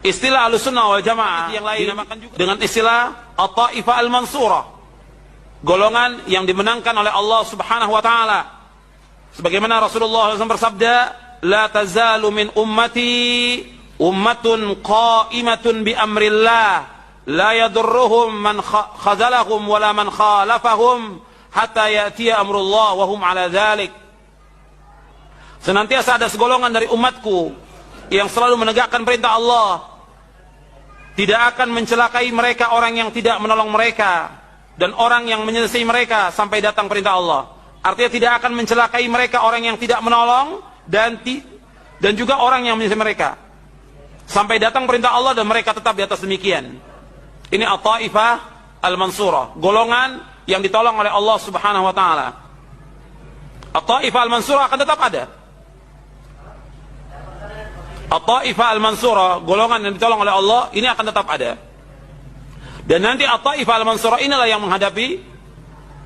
Istilah Ahlussunnah wal Jamaah yang lain dinamakan juga dengan istilah At-Taifah Al-Mansurah, golongan yang dimenangkan oleh Allah Subhanahu wa taala. Sebagaimana Rasulullah SAW bersabda, "La tazalu min ummati ummatun qa'imatun bi amrillah, la yadurruhum man khazalahum wala man khalafahum hatta ya'tiya amrullah wa hum ala dzalik." Senantiasa ada segolongan dari umatku yang selalu menegakkan perintah Allah. Tidak akan mencelakai mereka orang yang tidak menolong mereka dan orang yang menyelesaikan mereka sampai datang perintah Allah. Artinya tidak akan mencelakai mereka orang yang tidak menolong dan juga orang yang menyelesaikan mereka sampai datang perintah Allah, dan mereka tetap di atas demikian. Ini At-Taifah Al-Mansurah, golongan yang ditolong oleh Allah Subhanahu wa taala. At-Taifah Al-Mansurah akan tetap ada. At-Taifah Al-Mansurah, golongan yang ditolong oleh Allah, ini akan tetap ada. Dan nanti At-Taifah Al-Mansurah inilah yang menghadapi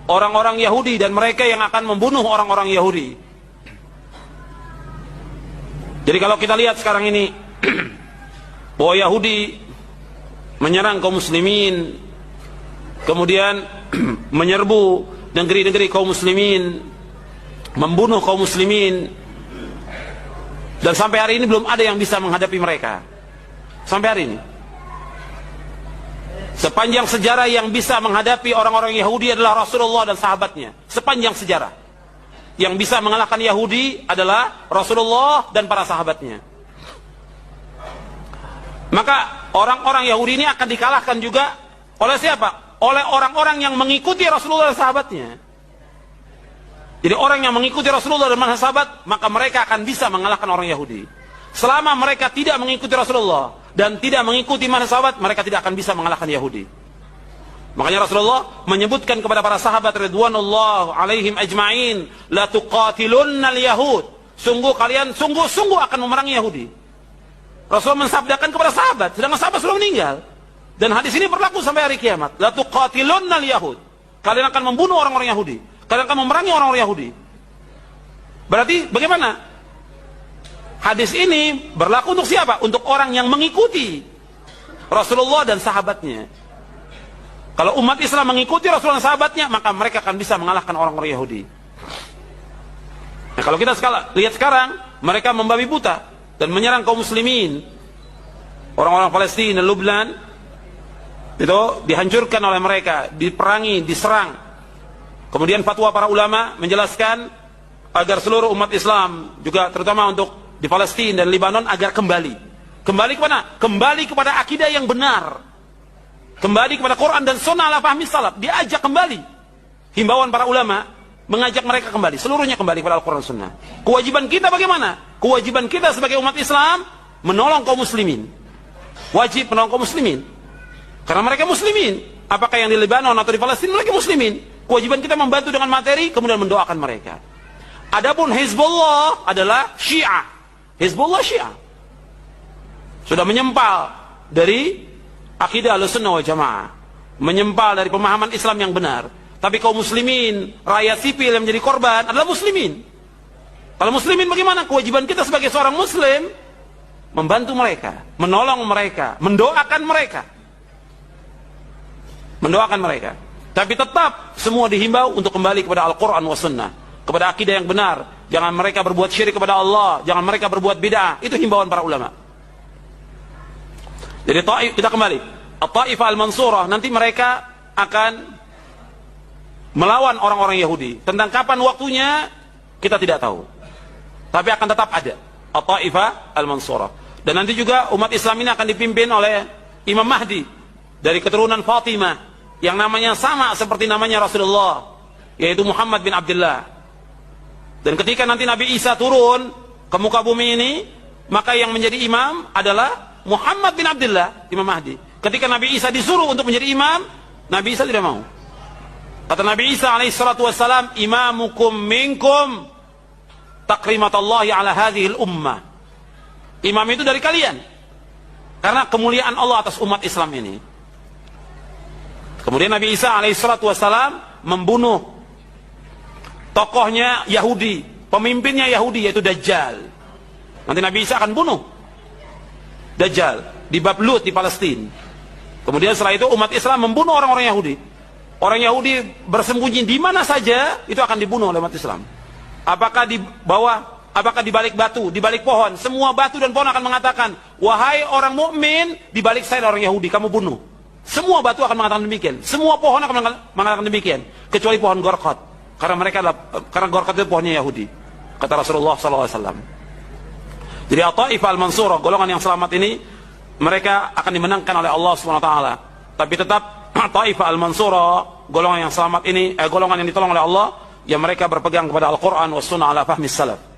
orang-orang Yahudi dan mereka yang akan membunuh orang-orang Yahudi. Jadi kalau kita lihat sekarang ini bahwa Yahudi menyerang kaum muslimin, kemudian menyerbu negeri-negeri kaum muslimin, membunuh kaum muslimin, dan sampai hari ini belum ada yang bisa menghadapi mereka. Sampai hari ini sepanjang sejarah yang bisa menghadapi orang-orang Yahudi adalah Rasulullah dan sahabatnya. Sepanjang sejarah yang bisa mengalahkan Yahudi adalah Rasulullah dan para sahabatnya. Maka orang-orang Yahudi ini akan dikalahkan juga oleh siapa? Oleh orang-orang yang mengikuti Rasulullah dan sahabatnya. Jadi orang yang mengikuti Rasulullah dan para sahabat, maka mereka akan bisa mengalahkan orang Yahudi. Selama mereka tidak mengikuti Rasulullah dan tidak mengikuti para sahabat, mereka tidak akan bisa mengalahkan Yahudi. Makanya Rasulullah menyebutkan kepada para sahabat ridwanullah alaihim ajma'in, la tuqatilunnal yahud. Sungguh kalian sungguh-sungguh akan memerangi Yahudi. Rasulullah mensabdakan kepada sahabat, sedangkan sahabat sudah meninggal. Dan hadis ini berlaku sampai hari kiamat. La tuqatilunnal yahud. Kalian akan membunuh orang-orang Yahudi. Kalian akan memerangi orang-orang Yahudi. Berarti bagaimana? Hadis ini berlaku untuk siapa? Untuk orang yang mengikuti Rasulullah dan sahabatnya. Kalau umat Islam mengikuti Rasulullah dan sahabatnya, maka mereka akan bisa mengalahkan orang-orang Yahudi. Nah, kalau kita lihat sekarang, mereka membabi buta dan menyerang kaum muslimin. Orang-orang Palestina, Lubnan, itu dihancurkan oleh mereka, diperangi, diserang. Kemudian fatwa para ulama menjelaskan agar seluruh umat Islam, juga terutama untuk di Palestina dan Lebanon, agar kembali kepada kembali kepada akidah yang benar, kembali kepada Quran dan Sunnah ala fahmi salaf. Diajak kembali. Himbauan para ulama mengajak mereka kembali, seluruhnya kembali kepada Al-Quran Sunnah. Kewajiban kita bagaimana? Kewajiban kita sebagai umat Islam menolong kaum muslimin. Wajib menolong kaum muslimin karena mereka muslimin. Apakah yang di Lebanon atau di Palestina, mereka muslimin. Kewajiban kita membantu dengan materi, kemudian mendoakan mereka. Adapun Hizbullah adalah Syiah. Hizbullah Syiah sudah menyempal dari akidah Ahlussunnah wal Jamaah, menyempal dari pemahaman Islam yang benar. Tapi kaum muslimin, rakyat sipil yang menjadi korban adalah muslimin. Kalau muslimin bagaimana? Kewajiban kita sebagai seorang muslim membantu mereka, menolong mereka, mendoakan mereka. Mendoakan mereka. Tapi tetap semua dihimbau untuk kembali kepada Al-Quran wa Sunnah, kepada akidah yang benar. Jangan mereka berbuat syirik kepada Allah, jangan mereka berbuat bid'ah. Itu himbauan para ulama. Jadi kita kembali, At-Taifah Al-Mansurah, nanti mereka akan melawan orang-orang Yahudi. Tentang kapan waktunya kita tidak tahu, tapi akan tetap ada At-Taifah Al-Mansurah. Dan nanti juga umat Islam ini akan dipimpin oleh Imam Mahdi dari keturunan Fatimah, yang namanya sama seperti namanya Rasulullah, yaitu Muhammad bin Abdullah. Dan ketika nanti Nabi Isa turun ke muka bumi ini, maka yang menjadi imam adalah Muhammad bin Abdullah, Imam Mahdi. Ketika Nabi Isa disuruh untuk menjadi imam, Nabi Isa tidak mau. Kata Nabi Isa alaihissalatu wassalam, imamukum minkum takrimatallahi ala hadhil ummah. Imam itu dari kalian, karena kemuliaan Allah atas umat Islam ini. Kemudian Nabi Isa alaihissalatu wassalam membunuh tokohnya Yahudi, pemimpinnya Yahudi, yaitu Dajjal. Nanti Nabi Isa akan bunuh Dajjal. di bab Lut di Palestina. Kemudian setelah itu umat Islam membunuh orang-orang Yahudi. Orang Yahudi bersembunyi di mana saja itu akan dibunuh oleh umat Islam. Apakah di bawah, apakah di balik batu, di balik pohon, semua batu dan pohon akan mengatakan, wahai orang mukmin, di balik saya orang Yahudi, kamu bunuh. Semua batu akan mengatakan demikian, semua pohon akan mengatakan demikian, kecuali pohon Gorqat, karena Gorqat itu pohonnya Yahudi, kata Rasulullah SAW. Jadi At-Taifah Al-Mansurah, golongan yang selamat ini, mereka akan dimenangkan oleh Allah SWT. Tapi tetap Taifah Al-Mansurah, golongan yang selamat ini, golongan yang ditolong oleh Allah, yang mereka berpegang kepada Al-Quran wa Sunnah ala fahmi salaf.